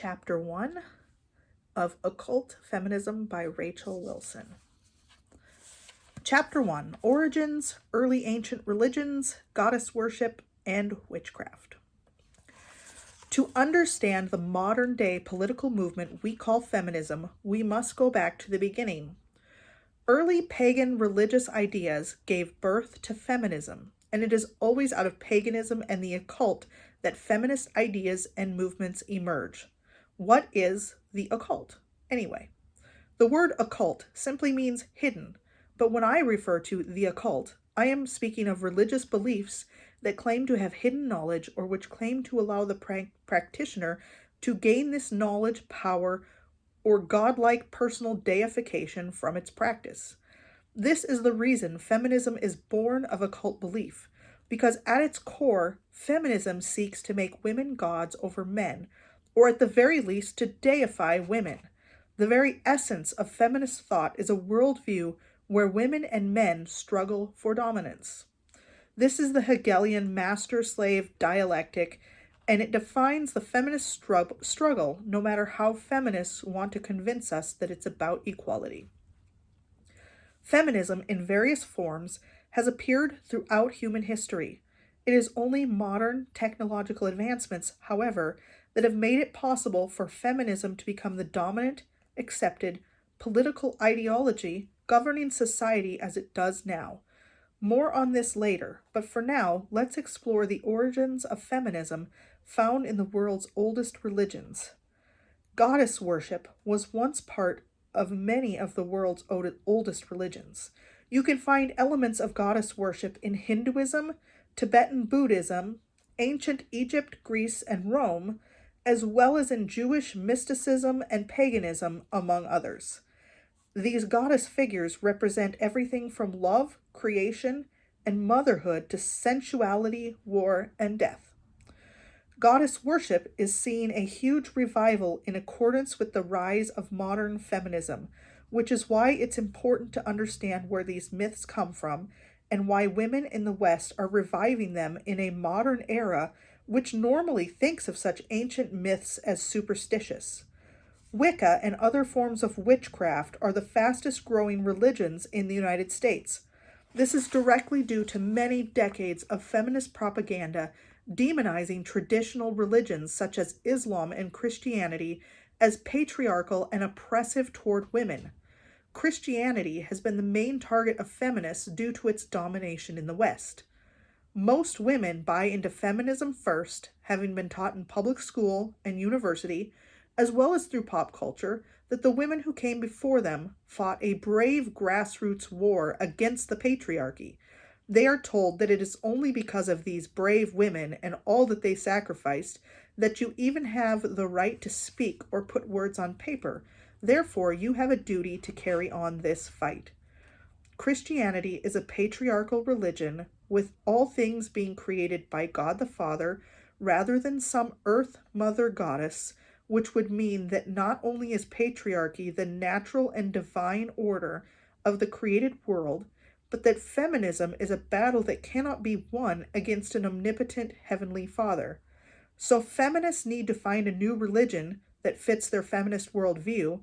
Chapter 1 of Occult Feminism by Rachel Wilson. Chapter 1: Origins, Early Ancient Religions, Goddess Worship, and Witchcraft. To understand the modern-day political movement we call feminism, we must go back to the beginning. Early pagan religious ideas gave birth to feminism, and it is always out of paganism and the occult that feminist ideas and movements emerge. What is the occult, anyway? The word occult simply means hidden, but when I refer to the occult, I am speaking of religious beliefs that claim to have hidden knowledge or which claim to allow the practitioner to gain this knowledge, power, or godlike personal deification from its practice. This is the reason feminism is born of occult belief, because at its core, feminism seeks to make women gods over men, or at the very least to deify women. The very essence of feminist thought is a worldview where women and men struggle for dominance. This is the Hegelian master-slave dialectic, and it defines the feminist struggle no matter how feminists want to convince us that it's about equality. Feminism in various forms has appeared throughout human history. It is only modern technological advancements, however, that have made it possible for feminism to become the dominant, accepted political ideology governing society as it does now. More on this later, but for now, let's explore the origins of feminism found in the world's oldest religions. Goddess worship was once part of many of the world's oldest religions. You can find elements of goddess worship in Hinduism, Tibetan Buddhism, ancient Egypt, Greece, and Rome, as well as in Jewish mysticism and paganism, among others. These goddess figures represent everything from love, creation, and motherhood to sensuality, war, and death. Goddess worship is seeing a huge revival in accordance with the rise of modern feminism, which is why it's important to understand where these myths come from and why women in the West are reviving them in a modern era which normally thinks of such ancient myths as superstitious. Wicca and other forms of witchcraft are the fastest growing religions in the United States. This is directly due to many decades of feminist propaganda demonizing traditional religions such as Islam and Christianity as patriarchal and oppressive toward women. Christianity has been the main target of feminists due to its domination in the West. Most women buy into feminism first, having been taught in public school and university, as well as through pop culture, that the women who came before them fought a brave grassroots war against the patriarchy. They are told that it is only because of these brave women and all that they sacrificed that you even have the right to speak or put words on paper. Therefore, you have a duty to carry on this fight. Christianity is a patriarchal religion, with all things being created by God the Father rather than some earth mother goddess, which would mean that not only is patriarchy the natural and divine order of the created world, but that feminism is a battle that cannot be won against an omnipotent heavenly Father. So feminists need to find a new religion that fits their feminist worldview,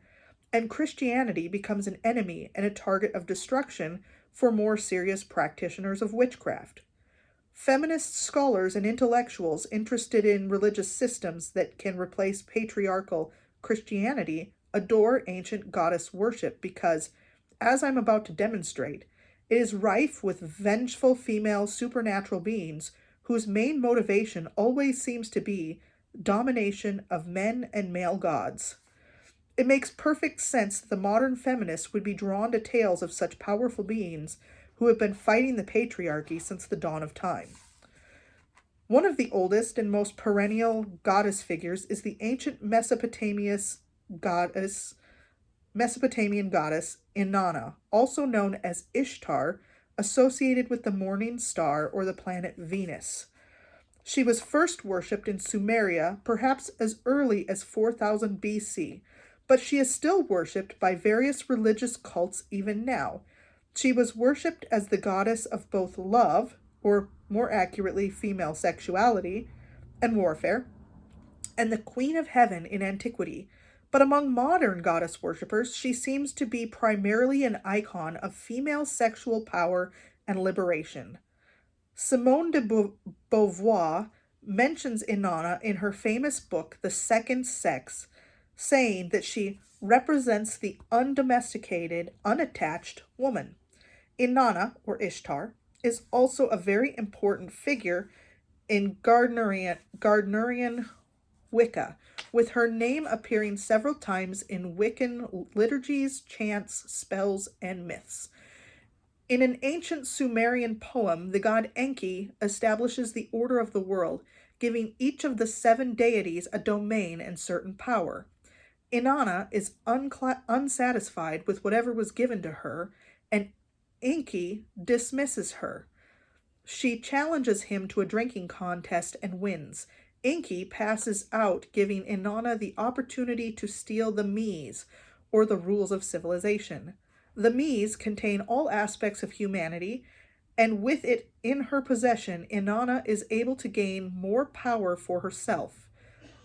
and Christianity becomes an enemy and a target of destruction for more serious practitioners of witchcraft. Feminist scholars and intellectuals interested in religious systems that can replace patriarchal Christianity adore ancient goddess worship because, as I'm about to demonstrate, it is rife with vengeful female supernatural beings whose main motivation always seems to be domination of men and male gods. It makes perfect sense that the modern feminists would be drawn to tales of such powerful beings who have been fighting the patriarchy since the dawn of time. One of the oldest and most perennial goddess figures is the ancient Mesopotamian goddess Inanna, also known as Ishtar, associated with the morning star or the planet Venus. She was first worshipped in Sumeria, perhaps as early as 4000 BC, but she is still worshipped by various religious cults even now. She was worshipped as the goddess of both love, or more accurately female sexuality, and warfare, and the queen of heaven in antiquity, but among modern goddess worshippers, she seems to be primarily an icon of female sexual power and liberation. Simone de Beauvoir mentions Inanna in her famous book, The Second Sex, saying that she represents the undomesticated, unattached woman. Inanna, or Ishtar, is also a very important figure in Gardnerian Wicca, with her name appearing several times in Wiccan liturgies, chants, spells, and myths. In an ancient Sumerian poem, the god Enki establishes the order of the world, giving each of the 7 deities a domain and certain power. Inanna is unsatisfied with whatever was given to her, and Enki dismisses her. She challenges him to a drinking contest and wins. Enki passes out, giving Inanna the opportunity to steal the Mies, or the rules of civilization. The Mies contain all aspects of humanity, and with it in her possession, Inanna is able to gain more power for herself.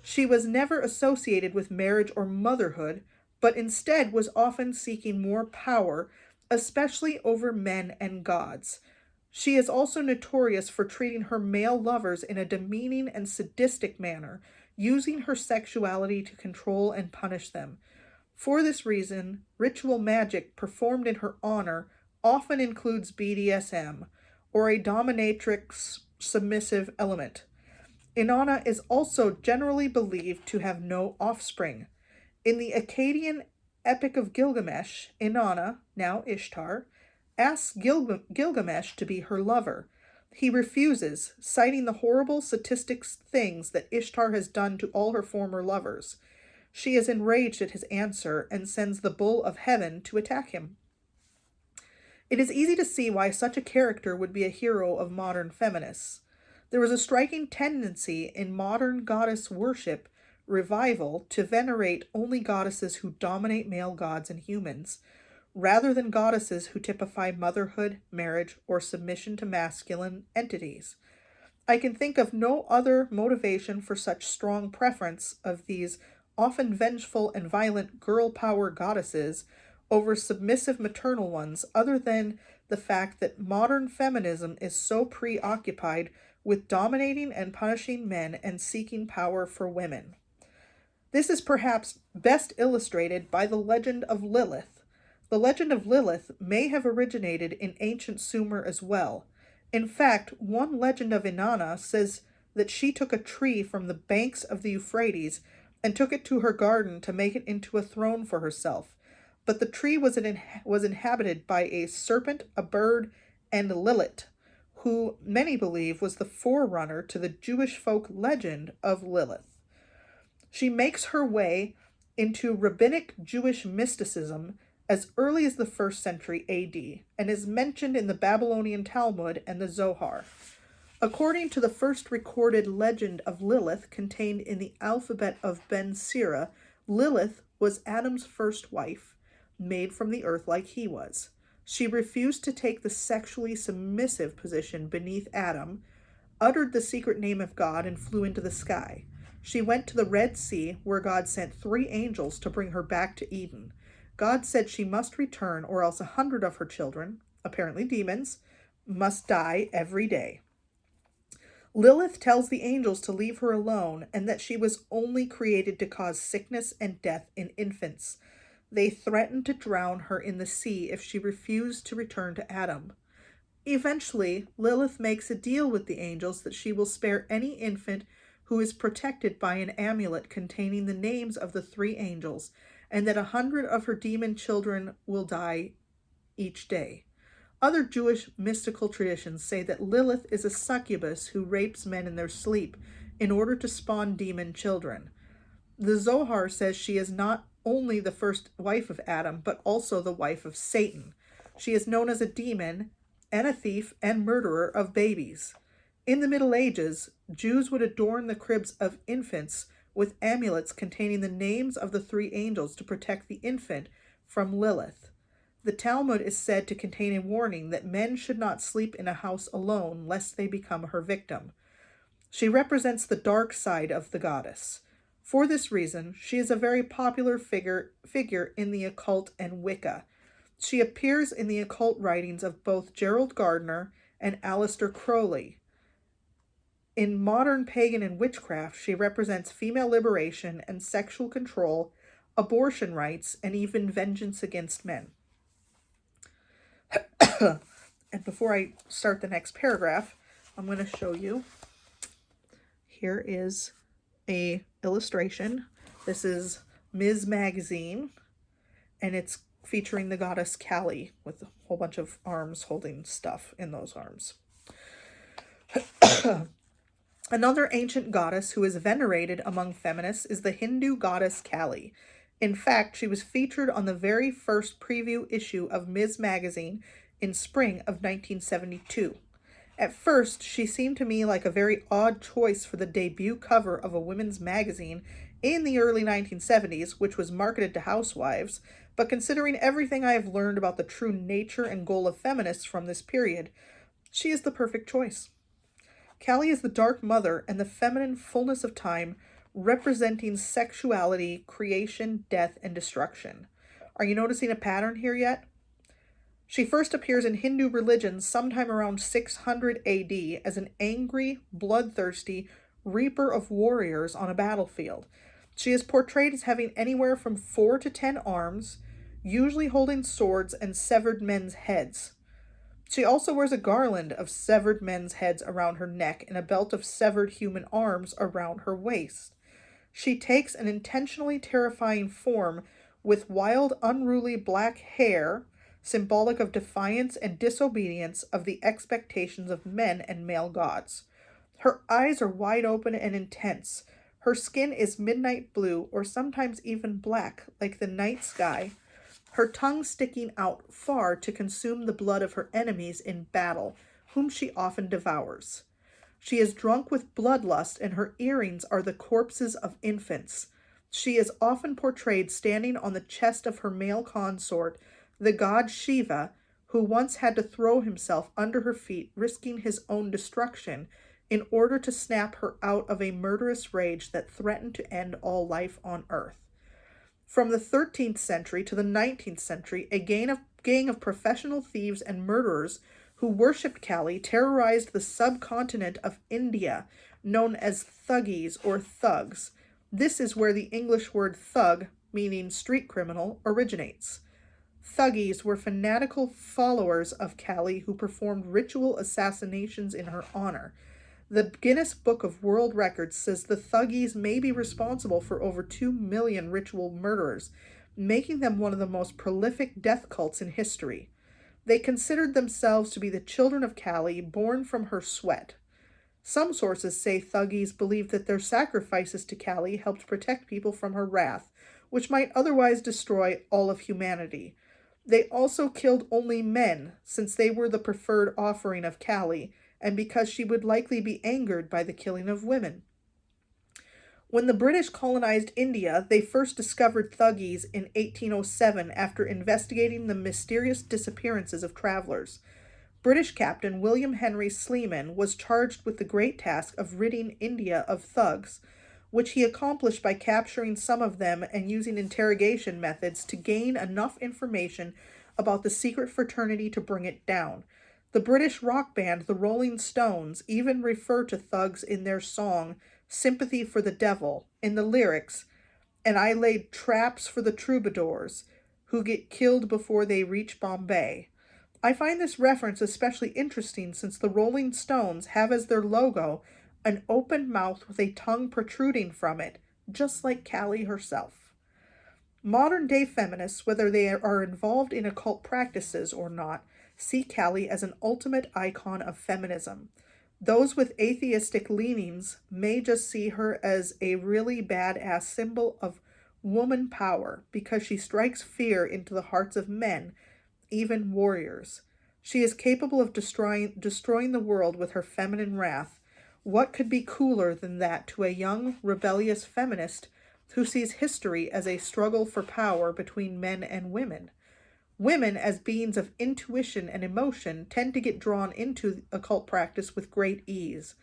She was never associated with marriage or motherhood, but instead was often seeking more power, especially over men and gods. She is also notorious for treating her male lovers in a demeaning and sadistic manner, using her sexuality to control and punish them. For this reason, ritual magic performed in her honor often includes BDSM, or a dominatrix submissive element. Inanna is also generally believed to have no offspring. In the Akkadian Epic of Gilgamesh, Inanna, now Ishtar, asks Gilgamesh to be her lover. He refuses, citing the horrible sadistic things that Ishtar has done to all her former lovers. She is enraged at his answer and sends the bull of heaven to attack him. It is easy to see why such a character would be a hero of modern feminists. There is a striking tendency in modern goddess worship revival to venerate only goddesses who dominate male gods and humans, rather than goddesses who typify motherhood, marriage, or submission to masculine entities. I can think of no other motivation for such strong preference of these often vengeful and violent girl power goddesses over submissive maternal ones other than the fact that modern feminism is so preoccupied with dominating and punishing men and seeking power for women. This is perhaps best illustrated by the legend of Lilith. The legend of Lilith may have originated in ancient Sumer as well. In fact, one legend of Inanna says that she took a tree from the banks of the Euphrates and took it to her garden to make it into a throne for herself. But the tree was inhabited by a serpent, a bird, and Lilith, who many believe was the forerunner to the Jewish folk legend of Lilith. She makes her way into rabbinic Jewish mysticism as early as the 1st century AD, and is mentioned in the Babylonian Talmud and the Zohar. According to the first recorded legend of Lilith contained in the alphabet of Ben Sira, Lilith was Adam's first wife, made from the earth like he was. She refused to take the sexually submissive position beneath Adam, uttered the secret name of God, and flew into the sky. She went to the Red Sea, where God sent 3 angels to bring her back to Eden. God said she must return, or else 100 of her children, apparently demons, must die every day. Lilith tells the angels to leave her alone and that she was only created to cause sickness and death in infants. They threatened to drown her in the sea if she refused to return to Adam. Eventually, Lilith makes a deal with the angels that she will spare any infant who is protected by an amulet containing the names of the 3 angels, and that 100 of her demon children will die each day. Other Jewish mystical traditions say that Lilith is a succubus who rapes men in their sleep in order to spawn demon children. The Zohar says she is not only the first wife of Adam, but also the wife of Satan. She is known as a demon and a thief and murderer of babies. In the Middle Ages, Jews would adorn the cribs of infants with amulets containing the names of the 3 angels to protect the infant from Lilith. The Talmud is said to contain a warning that men should not sleep in a house alone lest they become her victim. She represents the dark side of the goddess. For this reason, she is a very popular figure in the occult and Wicca. She appears in the occult writings of both Gerald Gardner and Aleister Crowley. In modern pagan and witchcraft, she represents female liberation and sexual control, abortion rights, and even vengeance against men. And before I start the next paragraph, I'm going to show you. Here is a illustration. This is Ms. Magazine, and it's featuring the goddess Kali with a whole bunch of arms holding stuff in those arms. Another ancient goddess who is venerated among feminists is the Hindu goddess Kali. In fact, she was featured on the very first preview issue of Ms. Magazine in spring of 1972. At first, she seemed to me like a very odd choice for the debut cover of a women's magazine in the early 1970s, which was marketed to housewives, but considering everything I have learned about the true nature and goal of feminists from this period, she is the perfect choice. Kali is the Dark Mother and the feminine fullness of time, representing sexuality, creation, death, and destruction. Are you noticing a pattern here yet? She first appears in Hindu religion sometime around 600 AD as an angry, bloodthirsty reaper of warriors on a battlefield. She is portrayed as having anywhere from 4 to 10 arms, usually holding swords and severed men's heads. She also wears a garland of severed men's heads around her neck and a belt of severed human arms around her waist. She takes an intentionally terrifying form with wild, unruly black hair, symbolic of defiance and disobedience of the expectations of men and male gods. Her eyes are wide open and intense. Her skin is midnight blue or sometimes even black, like the night sky, her tongue sticking out far to consume the blood of her enemies in battle, whom she often devours. She is drunk with bloodlust, and her earrings are the corpses of infants. She is often portrayed standing on the chest of her male consort, the god Shiva, who once had to throw himself under her feet, risking his own destruction, in order to snap her out of a murderous rage that threatened to end all life on earth. From the 13th century to the 19th century, a gang of professional thieves and murderers who worshipped Kali terrorized the subcontinent of India, known as thuggies or thugs. This is where the English word thug, meaning street criminal, originates. Thuggies were fanatical followers of Kali who performed ritual assassinations in her honor. The Guinness Book of World Records says the Thuggies may be responsible for over 2 million ritual murders, making them one of the most prolific death cults in history. They considered themselves to be the children of Kali, born from her sweat. Some sources say Thuggies believed that their sacrifices to Kali helped protect people from her wrath, which might otherwise destroy all of humanity. They also killed only men, since they were the preferred offering of Kali, and because she would likely be angered by the killing of women. When the British colonized India, they first discovered Thuggies in 1807 after investigating the mysterious disappearances of travelers. British Captain William Henry Sleeman was charged with the great task of ridding India of thugs, which he accomplished by capturing some of them and using interrogation methods to gain enough information about the secret fraternity to bring it down. The British rock band The Rolling Stones even refer to thugs in their song Sympathy for the Devil. In the lyrics, "And I laid traps for the troubadours, who get killed before they reach Bombay." I find this reference especially interesting since the Rolling Stones have as their logo an open mouth with a tongue protruding from it, just like Kali herself. Modern-day feminists, whether they are involved in occult practices or not, see Kali as an ultimate icon of feminism. Those with atheistic leanings may just see her as a really badass symbol of woman power because she strikes fear into the hearts of men, even warriors. She is capable of destroying the world with her feminine wrath. What could be cooler than that to a young, rebellious feminist who sees history as a struggle for power between men and women? Women, as beings of intuition and emotion, tend to get drawn into occult practice with great ease.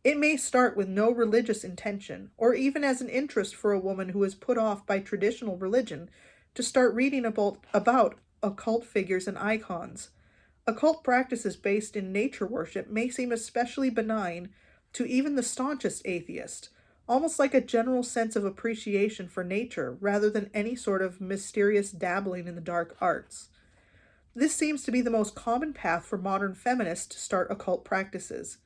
It may start with no religious intention, or even as an interest for a woman who is put off by traditional religion to start reading about occult figures and icons. Occult practices based in nature worship may seem especially benign to even the staunchest atheist, almost like a general sense of appreciation for nature rather than any sort of mysterious dabbling in the dark arts. This seems to be the most common path for modern feminists to start occult practices.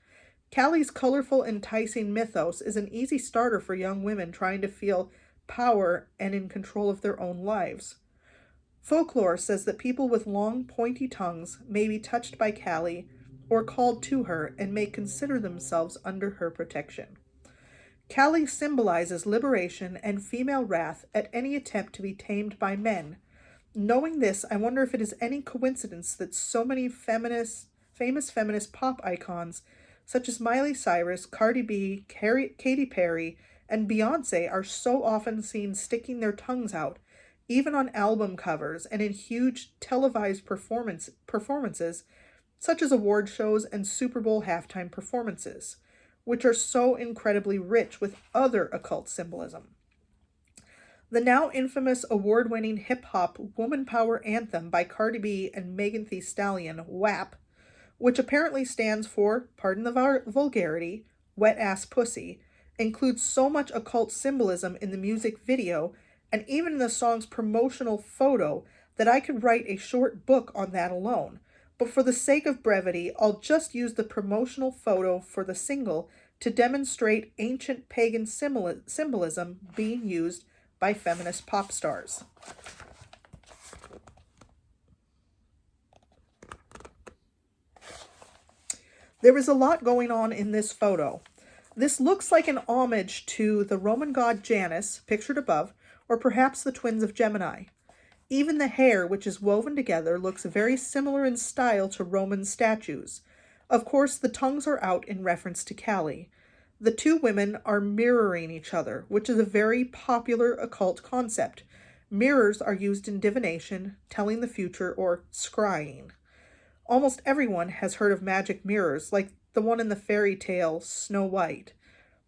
Kali's colorful, enticing mythos is an easy starter for young women trying to feel power and in control of their own lives. Folklore says that people with long, pointy tongues may be touched by Kali or called to her and may consider themselves under her protection. Kali symbolizes liberation and female wrath at any attempt to be tamed by men. Knowing this, I wonder if it is any coincidence that so many famous feminist pop icons such as Miley Cyrus, Cardi B, Katy Perry, and Beyoncé are so often seen sticking their tongues out, even on album covers and in huge televised performances such as award shows and Super Bowl halftime performances, which are so incredibly rich with other occult symbolism. The now infamous award-winning hip-hop woman power anthem by Cardi B and Megan Thee Stallion, WAP, which apparently stands for, pardon the vulgarity, wet-ass pussy, includes so much occult symbolism in the music video and even in the song's promotional photo that I could write a short book on that alone. But for the sake of brevity, I'll just use the promotional photo for the single to demonstrate ancient pagan symbolism being used by feminist pop stars. There is a lot going on in this photo. This looks like an homage to the Roman god Janus, pictured above, or perhaps the twins of Gemini. Even the hair, which is woven together, looks very similar in style to Roman statues. Of course, the tongues are out in reference to Kali. The two women are mirroring each other, which is a very popular occult concept. Mirrors are used in divination, telling the future, or scrying. Almost everyone has heard of magic mirrors, like the one in the fairy tale Snow White.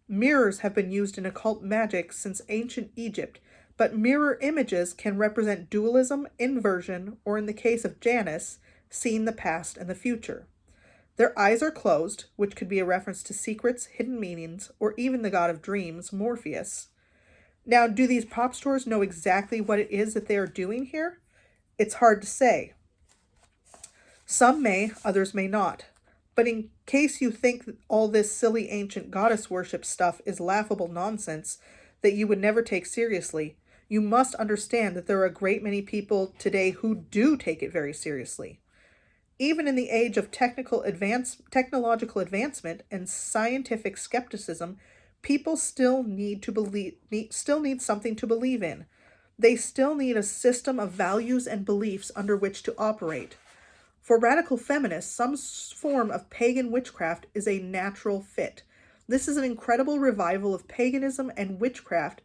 Mirrors have been used in occult magic since ancient Egypt, but mirror images can represent dualism, inversion, or in the case of Janus, seeing the past and the future. Their eyes are closed, which could be a reference to secrets, hidden meanings, or even the god of dreams, Morpheus. Now, do these pop stars know exactly what it is that they are doing here? It's hard to say. Some may, others may not. But in case you think that all this silly ancient goddess worship stuff is laughable nonsense that you would never take seriously, you must understand that there are a great many people today who do take it very seriously. Even in the age of technological advancement and scientific skepticism, people still need something to believe in. They still need a system of values and beliefs under which to operate. For radical feminists, some form of pagan witchcraft is a natural fit. This is an incredible revival of paganism and witchcraft.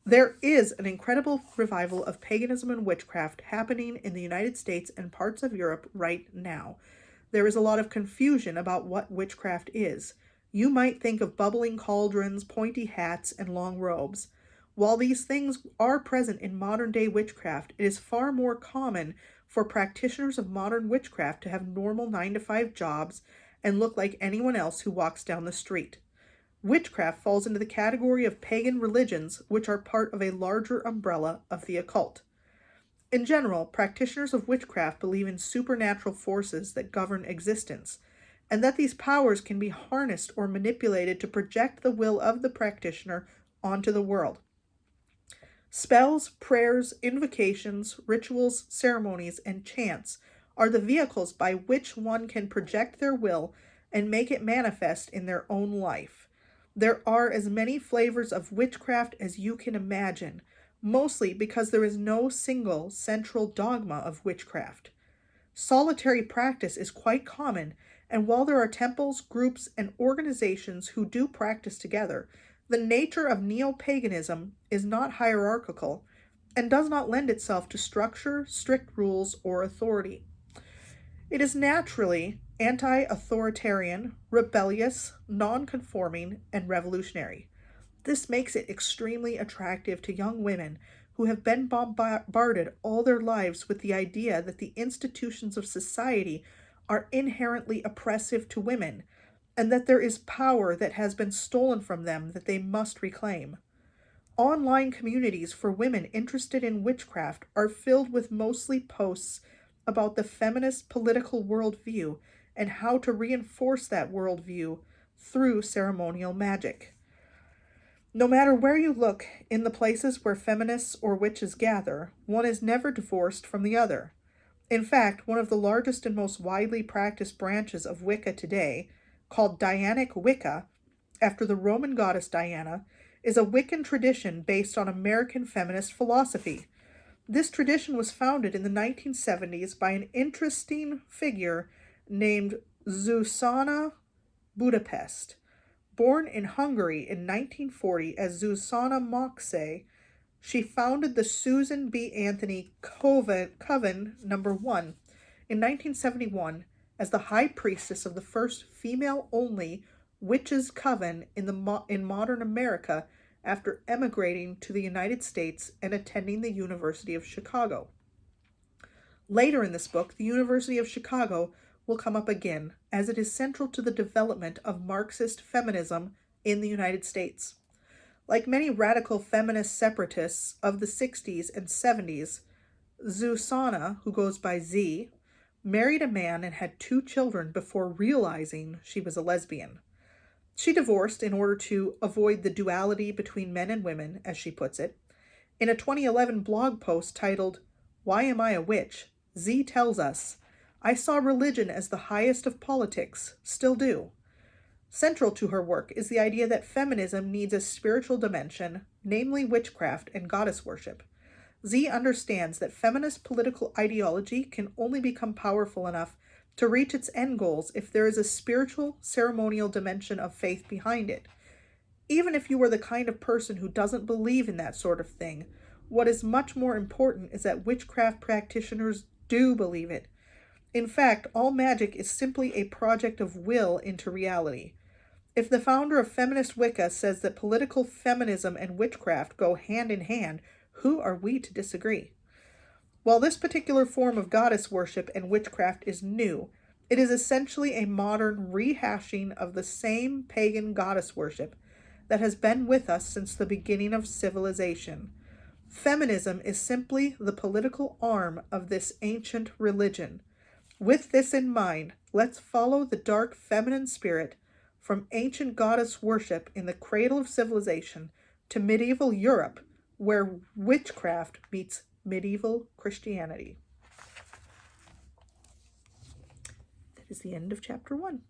There is an incredible revival of paganism and witchcraft happening in the United States and parts of Europe right now. There is a lot of confusion about what witchcraft is. You might think of bubbling cauldrons, pointy hats, and long robes. While these things are present in modern-day witchcraft, it is far more common for practitioners of modern witchcraft to have normal 9-to-5 jobs and look like anyone else who walks down the street. Witchcraft falls into the category of pagan religions, which are part of a larger umbrella of the occult. In general, practitioners of witchcraft believe in supernatural forces that govern existence, and that these powers can be harnessed or manipulated to project the will of the practitioner onto the world. Spells, prayers, invocations, rituals, ceremonies, and chants are the vehicles by which one can project their will and make it manifest in their own life. There are as many flavors of witchcraft as you can imagine, mostly because there is no single central dogma of witchcraft. Solitary practice is quite common, and while there are temples, groups, and organizations who do practice together, the nature of neo-paganism is not hierarchical and does not lend itself to structure, strict rules, or authority. It is naturally anti-authoritarian, rebellious, non-conforming, and revolutionary. This makes it extremely attractive to young women who have been bombarded all their lives with the idea that the institutions of society are inherently oppressive to women, and that there is power that has been stolen from them that they must reclaim. Online communities for women interested in witchcraft are filled with mostly posts about the feminist political worldview and how to reinforce that worldview through ceremonial magic. No matter where you look in the places where feminists or witches gather, one is never divorced from the other. In fact, one of the largest and most widely practiced branches of Wicca today, called Dianic Wicca, after the Roman goddess Diana, is a Wiccan tradition based on American feminist philosophy. This tradition was founded in the 1970s by an interesting figure named Zsuzsanna Budapest. Born in Hungary in 1940 as Zsuzsanna Moxey, she founded the Susan B. Anthony Coven No. 1 in 1971 as the high priestess of the first female-only witches' coven in modern America after emigrating to the United States and attending the University of Chicago. Later in this book, the University of Chicago will come up again, as it is central to the development of Marxist feminism in the United States. Like many radical feminist separatists of the 60s and 70s, Zsuzsanna, who goes by Z, married a man and had 2 children before realizing she was a lesbian. She divorced in order to avoid the duality between men and women, as she puts it. In a 2011 blog post titled, "Why Am I a Witch?" Z tells us, "I saw religion as the highest of politics, still do." Central to her work is the idea that feminism needs a spiritual dimension, namely witchcraft and goddess worship. Z understands that feminist political ideology can only become powerful enough to reach its end goals if there is a spiritual, ceremonial dimension of faith behind it. Even if you are the kind of person who doesn't believe in that sort of thing, what is much more important is that witchcraft practitioners do believe it. In fact, all magic is simply a project of will into reality. If the founder of feminist Wicca says that political feminism and witchcraft go hand in hand, who are we to disagree? While this particular form of goddess worship and witchcraft is new, it is essentially a modern rehashing of the same pagan goddess worship that has been with us since the beginning of civilization. Feminism is simply the political arm of this ancient religion. With this in mind, let's follow the dark feminine spirit from ancient goddess worship in the cradle of civilization to medieval Europe, where witchcraft meets medieval Christianity. That is the end of chapter 1.